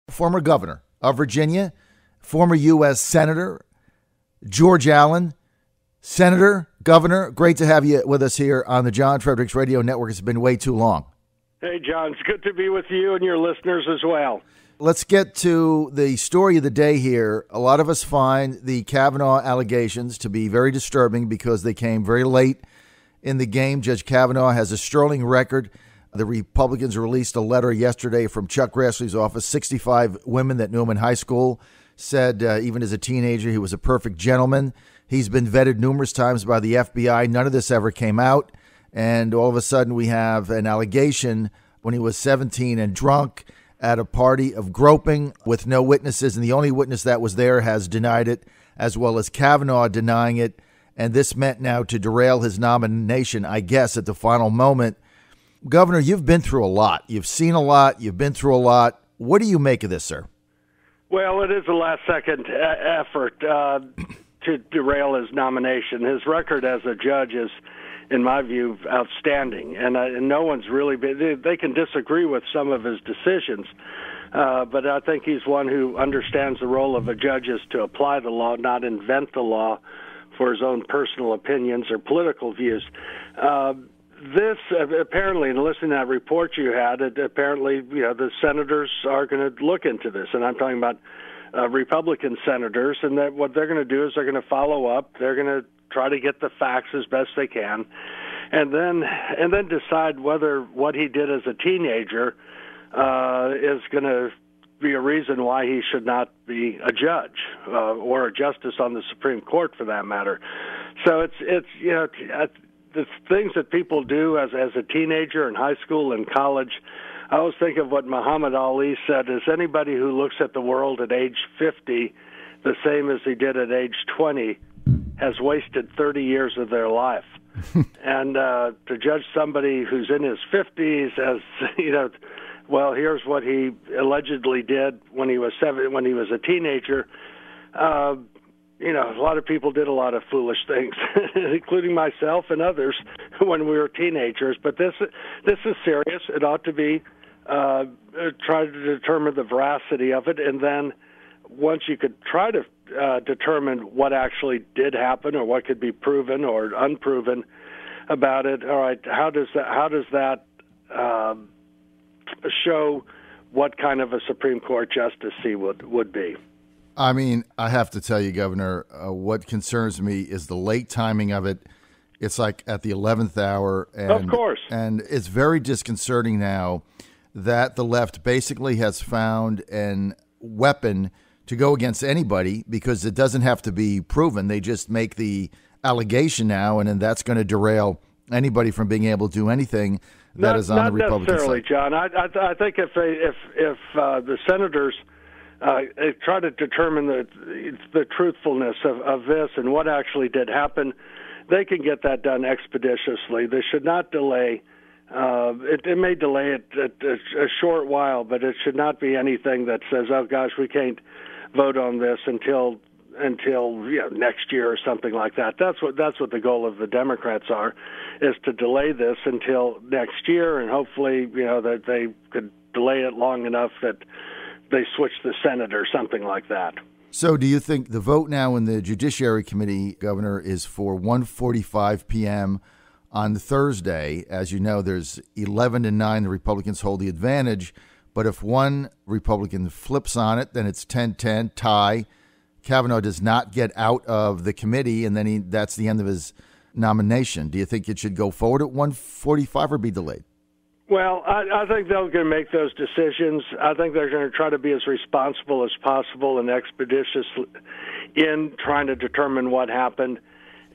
former governor of Virginia, former U.S. Senator, George Allen. Senator, Governor, great to have you with us here on the John Fredericks Radio Network. It's been way too long. Hey, John, it's good to be with you and your listeners as well. Let's get to the story of the day here. A lot of us find the Kavanaugh allegations to be very disturbing because they came very late in the game. Judge Kavanaugh has a sterling record. The Republicans released a letter yesterday from Chuck Grassley's office. 65 women that knew him in high school said even as a teenager he was a perfect gentleman. He's been vetted numerous times by the FBI. None of this ever came out. And all of a sudden we have an allegation when he was 17 and drunk at a party of groping with no witnesses. And the only witness that was there has denied it, as well as Kavanaugh denying it. And this meant now to derail his nomination, I guess, at the final moment. Governor, you've been through a lot. You've seen a lot. You've been through a lot. What do you make of this, sir? Well, it is a last-second effort to derail his nomination. His record as a judge is, in my view, outstanding. And no one's really been, they can disagree with some of his decisions, but I think he's one who understands the role of a judge is to apply the law, not invent the law for his own personal opinions or political views. This apparently, in listening to that report you had, apparently, the senators are going to look into this, and I'm talking about Republican senators, and that what they're going to do is they're going to follow up. They're going to try to get the facts as best they can, and then decide whether what he did as a teenager is going to be a reason why he should not be a judge or a justice on the Supreme Court, for that matter. So it's the things that people do as a teenager in high school and college. I always think of what Muhammad Ali said, is anybody who looks at the world at age 50 the same as he did at age 20 has wasted 30 years of their life. And to judge somebody who's in his 50s as, well, here's what he allegedly did when he was a teenager, a lot of people did a lot of foolish things, including myself and others, when we were teenagers. But this is serious. It ought to be try to determine the veracity of it, and then once you could try to determine what actually did happen or what could be proven or unproven about it. All right, how does that show what kind of a Supreme Court justice he would be? I mean, I have to tell you, Governor, what concerns me is the late timing of it. It's like at the 11th hour. And, of course. And it's very disconcerting now that the left basically has found an weapon to go against anybody because it doesn't have to be proven. They just make the allegation now, and then that's going to derail anybody from being able to do anything that is on the Republican side. Not necessarily, John. I think if the senators try to determine the truthfulness of this and what actually did happen, they can get that done expeditiously. They should not delay. It may delay it a short while, but it should not be anything that says, "Oh gosh, we can't vote on this until next year" or something like that. That's what the goal of the Democrats is to delay this until next year, and hopefully that they could delay it long enough that they switch the Senate or something like that. So do you think the vote now in the Judiciary Committee, Governor, is for 1:45 p.m. on Thursday? As you know, there's 11-9. The Republicans hold the advantage. But if one Republican flips on it, then it's 10-10, tie. Kavanaugh does not get out of the committee, and then that's the end of his nomination. Do you think it should go forward at 1:45 or be delayed? Well, I think they're going to make those decisions. I think they're going to try to be as responsible as possible and expeditious in trying to determine what happened.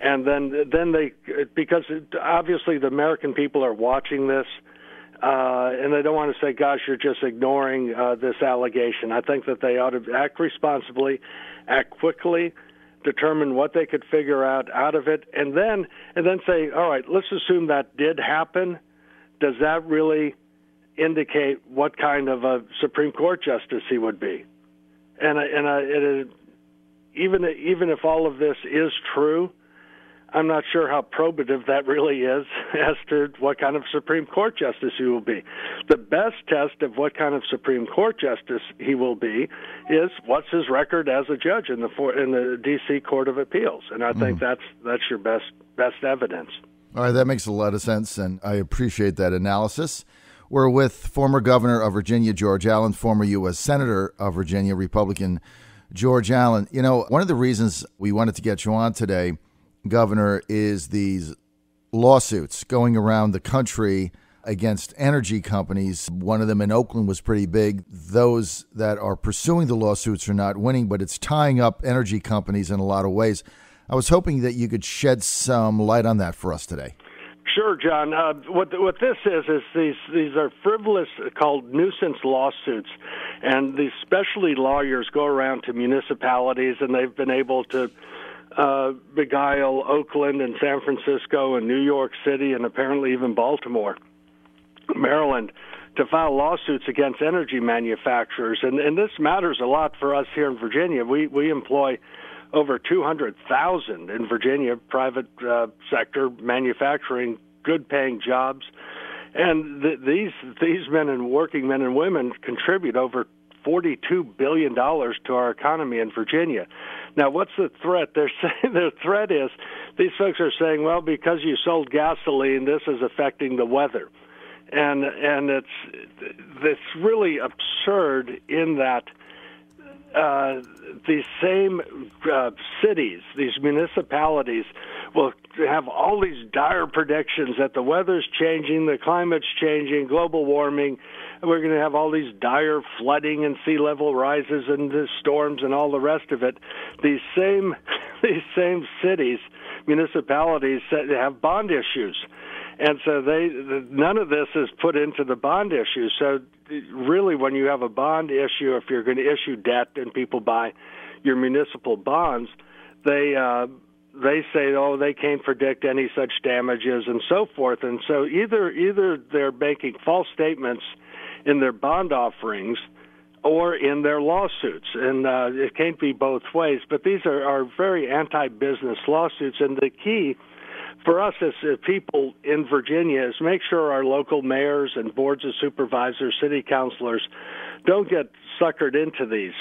And then they, because obviously the American people are watching this, and they don't want to say, gosh, you're just ignoring this allegation. I think that they ought to act responsibly, act quickly, determine what they could figure out of it, and then say, all right, let's assume that did happen. Does that really indicate what kind of a Supreme Court justice he would be? And even if all of this is true, I'm not sure how probative that really is as to what kind of Supreme Court justice he will be. The best test of what kind of Supreme Court justice he will be is what's his record as a judge in the D.C. Court of Appeals, and I think that's your best evidence. All right, that makes a lot of sense, and I appreciate that analysis. We're with former Governor of Virginia, George Allen, former U.S. Senator of Virginia, Republican George Allen. You know, one of the reasons we wanted to get you on today, Governor, is these lawsuits going around the country against energy companies. One of them in Oakland was pretty big. Those that are pursuing the lawsuits are not winning, but it's tying up energy companies in a lot of ways. I was hoping that you could shed some light on that for us today. Sure, John. What this is these are frivolous, called nuisance lawsuits, and these specialty lawyers go around to municipalities, and they've been able to beguile Oakland and San Francisco and New York City and apparently even Baltimore, Maryland, to file lawsuits against energy manufacturers. And this matters a lot for us here in Virginia. We employ over 200,000 in Virginia, private sector manufacturing, good-paying jobs. And these men and working men and women contribute over $42 billion to our economy in Virginia. Now, what's the threat? They're saying the threat is these folks are saying, well, because you sold gasoline, this is affecting the weather. And it's really absurd in that these same cities, these municipalities, will have all these dire predictions that the weather's changing, the climate's changing, global warming, and we're going to have all these dire flooding and sea level rises and the storms and all the rest of it. These same cities, municipalities, have bond issues. And so none of this is put into the bond issue. So really, when you have a bond issue, if you're going to issue debt and people buy your municipal bonds, they say, oh, they can't predict any such damages and so forth. And so either they're making false statements in their bond offerings or in their lawsuits. And it can't be both ways. But these are very anti-business lawsuits. And the key for us as people in Virginia is make sure our local mayors and boards of supervisors, city councilors, don't get suckered into these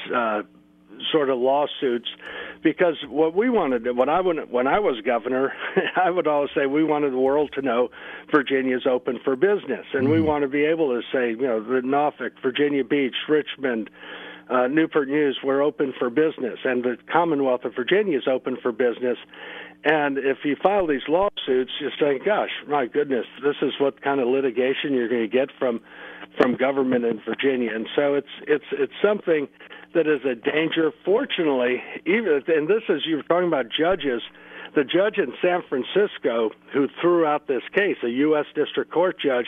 sort of lawsuits, because what we wanted, when I was governor, I would always say we wanted the world to know Virginia's open for business, and we want to be able to say, the Norfolk, Virginia Beach, Richmond, Newport News, we're open for business, and the Commonwealth of Virginia is open for business. And if you file these lawsuits, you're saying, gosh, my goodness, this is what kind of litigation you're going to get from government in Virginia. And so it's something that is a danger. Fortunately, and this is, you were talking about judges, the judge in San Francisco who threw out this case, a U.S. District Court judge,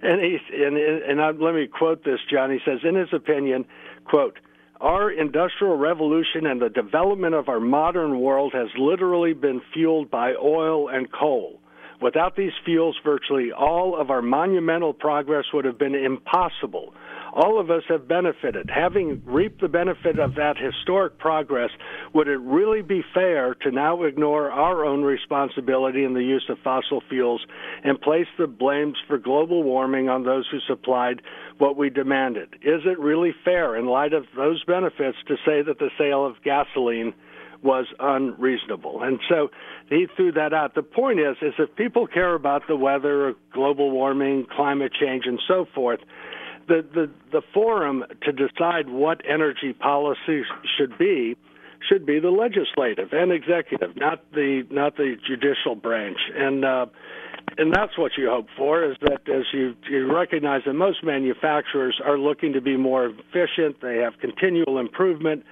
and let me quote this, John. He says, in his opinion, quote, "Our industrial revolution and the development of our modern world has literally been fueled by oil and coal. Without these fuels, virtually all of our monumental progress would have been impossible. All of us have benefited. Having reaped the benefit of that historic progress, would it really be fair to now ignore our own responsibility in the use of fossil fuels and place the blames for global warming on those who supplied what we demanded? Is it really fair, in light of those benefits, to say that the sale of gasoline was unreasonable?" And so he threw that out. The point is if people care about the weather, global warming, climate change, and so forth, the forum to decide what energy policy should be the legislative and executive, not the judicial branch. And that's what you hope for, is that as you recognize that most manufacturers are looking to be more efficient, they have continual improvement,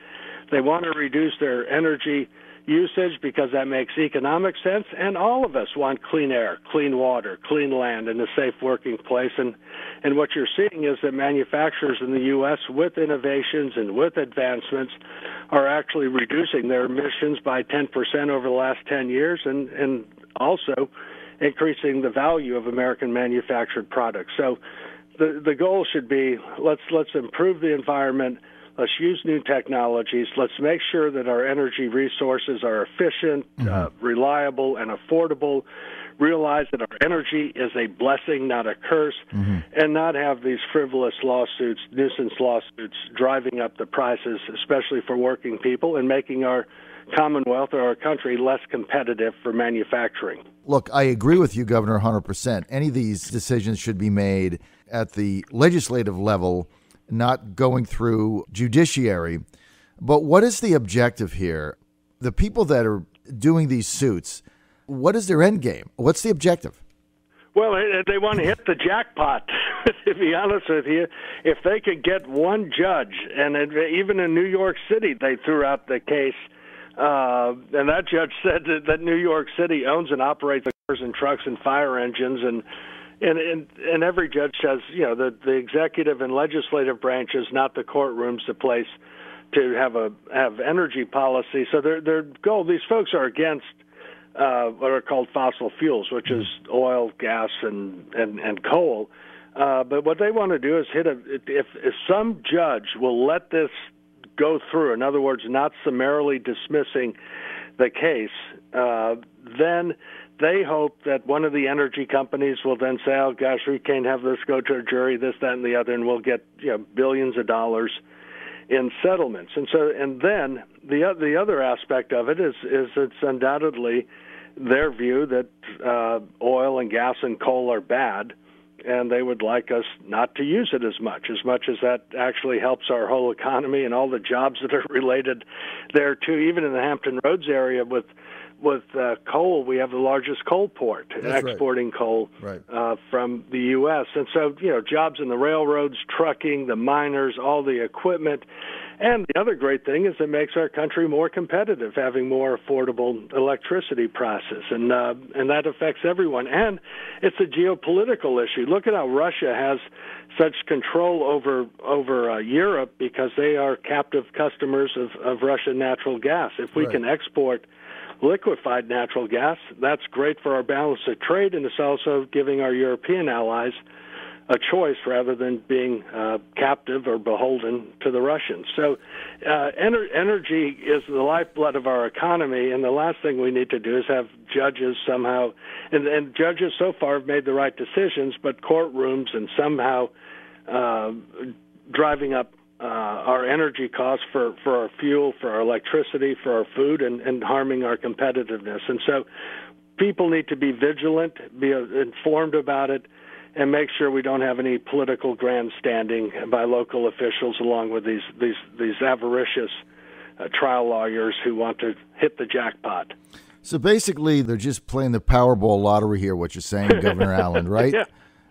they want to reduce their energy usage because that makes economic sense, and all of us want clean air, clean water, clean land, and a safe working place. And what you're seeing is that manufacturers in the U.S., with innovations and with advancements, are actually reducing their emissions by 10% over the last 10 years, and also increasing the value of American manufactured products. So the goal should be, let's improve the environment, Let's use new technologies. Let's make sure that our energy resources are efficient, reliable, and affordable. Realize that our energy is a blessing, not a curse, and not have these frivolous lawsuits, nuisance lawsuits, driving up the prices, especially for working people, and making our Commonwealth or our country less competitive for manufacturing. Look, I agree with you, Governor, 100%. Any of these decisions should be made at the legislative level, not going through judiciary. But what is the objective here? The people that are doing these suits, what is their end game? What's the objective? Well, they want to hit the jackpot, to be honest with you. If they could get one judge, and even in New York City, they threw out the case, and that judge said that New York City owns and operates the cars and trucks and fire engines, and every judge says, the executive and legislative branches, not the courtrooms, the place to have energy policy. So their goal, these folks are against what are called fossil fuels, which is oil, gas, and coal. But what they want to do is if some judge will let this go through, in other words, not summarily dismissing the case, then they hope that one of the energy companies will then say, oh, gosh, we can't have this go to a jury, this, that, and the other, and we'll get billions of dollars in settlements. And then the other aspect of it is it's undoubtedly their view that oil and gas and coal are bad, and they would like us not to use it as much as that actually helps our whole economy and all the jobs that are related there too. Even in the Hampton Roads area with coal, we have the largest coal port, exporting coal from the U.S. And so, jobs in the railroads, trucking, the miners, all the equipment. And the other great thing is it makes our country more competitive, having more affordable electricity prices. And that affects everyone. And it's a geopolitical issue. Look at how Russia has such control over Europe because they are captive customers of Russian natural gas. If we can export liquefied natural gas, that's great for our balance of trade, and it's also giving our European allies a choice rather than being captive or beholden to the Russians. So energy is the lifeblood of our economy, and the last thing we need to do is have judges somehow, and judges so far have made the right decisions, but courtrooms and somehow driving up our energy costs for our fuel, for our electricity, for our food, and harming our competitiveness. And so people need to be vigilant, be informed about it, and make sure we don't have any political grandstanding by local officials along with these avaricious trial lawyers who want to hit the jackpot. So basically, they're just playing the Powerball lottery here, what you're saying, Governor Allen, right? Yeah.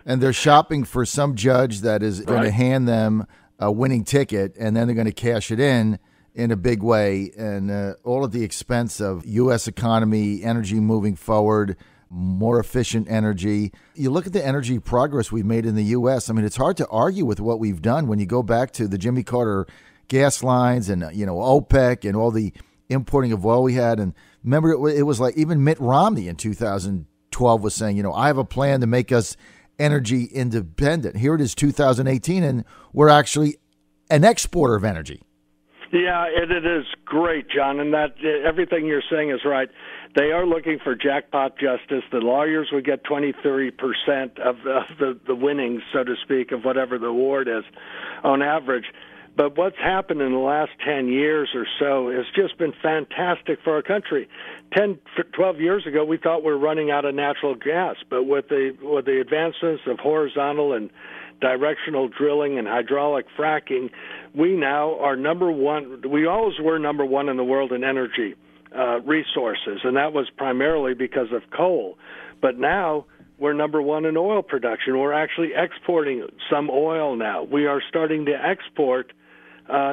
And they're shopping for some judge that is going to hand them a winning ticket, and then they're going to cash it in a big way, and all at the expense of U.S. economy, energy moving forward, more efficient energy. You look at the energy progress we've made in the U.S. I mean, it's hard to argue with what we've done when you go back to the Jimmy Carter gas lines and, OPEC and all the importing of oil we had. And remember, it was like even Mitt Romney in 2012 was saying, I have a plan to make us energy independent. Here it is 2018, and we're actually an exporter of energy. Yeah, it is great, John, and that everything you're saying is right. They are looking for jackpot justice. The lawyers would get 20-30% of the winnings, so to speak, of whatever the award is on average. But what's happened in the last 10 years or so has just been fantastic for our country. 12 years ago, we thought we were running out of natural gas, but with the advancements of horizontal and directional drilling and hydraulic fracking, we now are number one. We always were number one in the world in energy resources, and that was primarily because of coal. But now we're number one in oil production. We're actually exporting some oil now. We are starting to export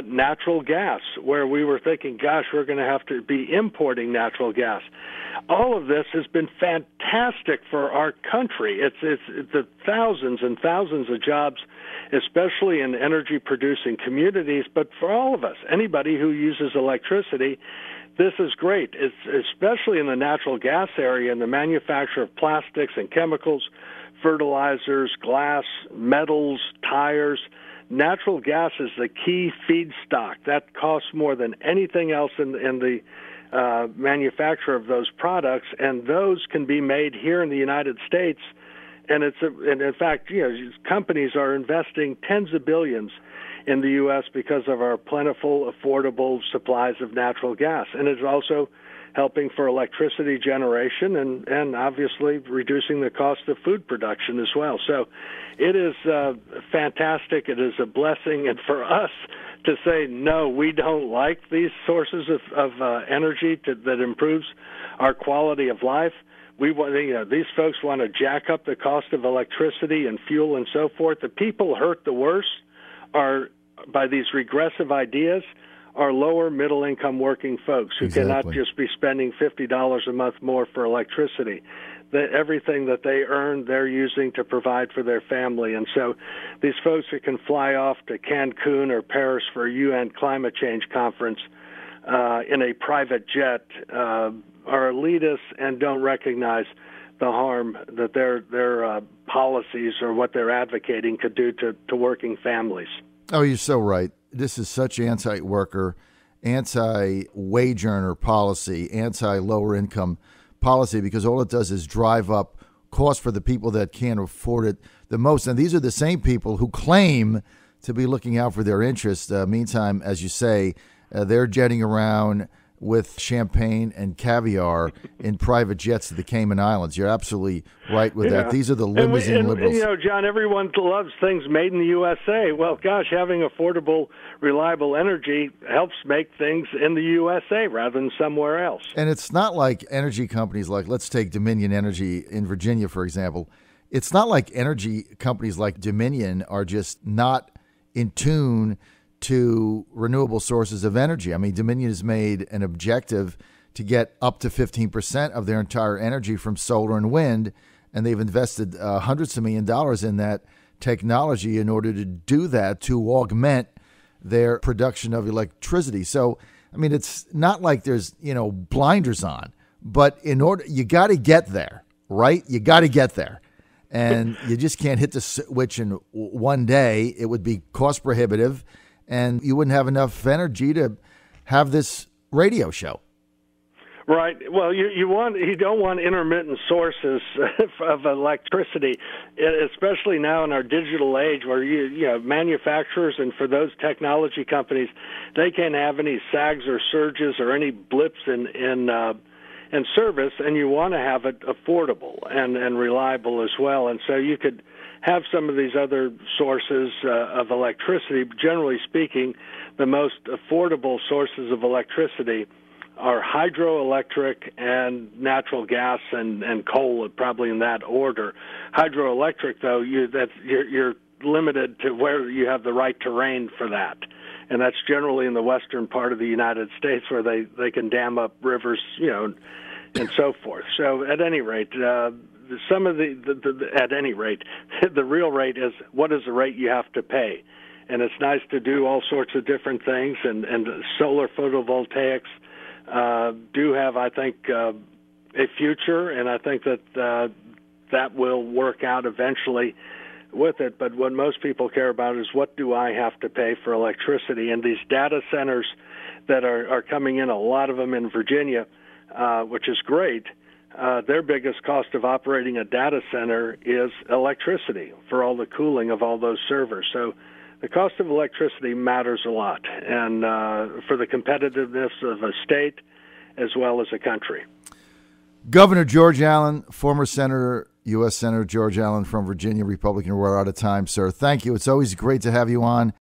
natural gas, where we were thinking, gosh, we're going to have to be importing natural gas. All of this has been fantastic for our country. It's the thousands and thousands of jobs, especially in energy-producing communities, but for all of us, anybody who uses electricity, this is great, especially in the natural gas area and the manufacture of plastics and chemicals, fertilizers, glass, metals, tires. natural gas is the key feedstock. That costs more than anything else in the manufacture of those products, and those can be made here in the United States. And in fact, companies are investing tens of billions in the U.S. because of our plentiful, affordable supplies of natural gas. And it's also helping for electricity generation and obviously reducing the cost of food production as well. So it is fantastic. It is a blessing. And for us to say, no, we don't like these sources of energy that improves our quality of life. These folks want to jack up the cost of electricity and fuel and so forth. The people hurt the worst are, by these regressive ideas, are lower middle-income working folks who cannot just be spending $50 a month more for electricity. Everything that they earn, they're using to provide for their family. And so these folks who can fly off to Cancun or Paris for a UN climate change conference in a private jet are elitists and don't recognize the harm that their policies or what they're advocating could do to working families. Oh, you're so right. This is such anti-worker, anti-wage earner policy, anti-lower income policy, because all it does is drive up costs for the people that can't afford it the most. And these are the same people who claim to be looking out for their interests. Meantime, as you say, they're jetting around with champagne and caviar in private jets to the Cayman Islands. You're absolutely right with that. These are the limousine liberals. John, everyone loves things made in the USA. Well, gosh, having affordable, reliable energy helps make things in the USA rather than somewhere else. And it's not like energy companies like, let's take Dominion Energy in Virginia, for example. It's not like energy companies like Dominion are just not in tune to renewable sources of energy. I mean, Dominion has made an objective to get up to 15% of their entire energy from solar and wind, and they've invested hundreds of $millions in that technology in order to do that, to augment their production of electricity. So, I mean, it's not like there's, blinders on, but you got to get there, right? You got to get there. And you just can't hit the switch in one day. It would be cost prohibitive, and you wouldn't have enough energy to have this radio show. Right. Well, you don't want intermittent sources of electricity, especially now in our digital age, where manufacturers and for those technology companies, they can't have any sags or surges or any blips in service, and you want to have it affordable and reliable as well. And so you could have some of these other sources of electricity. Generally speaking, the most affordable sources of electricity are hydroelectric and natural gas and coal, probably in that order. Hydroelectric, though, you're limited to where you have the right terrain for that. And that's generally in the western part of the United States, where they can dam up rivers, and so forth. So at any rate, the real rate is what is the rate you have to pay. And it's nice to do all sorts of different things, and solar photovoltaics do have, I think, a future, and I think that that will work out eventually with it. But what most people care about is, what do I have to pay for electricity? And these data centers that are coming in, a lot of them in Virginia, which is great, their biggest cost of operating a data center is electricity for all the cooling of all those servers. So the cost of electricity matters a lot, and for the competitiveness of a state as well as a country. Governor George Allen, former Senator, U.S. Senator George Allen from Virginia, Republican. We're out of time, sir. Thank you. It's always great to have you on.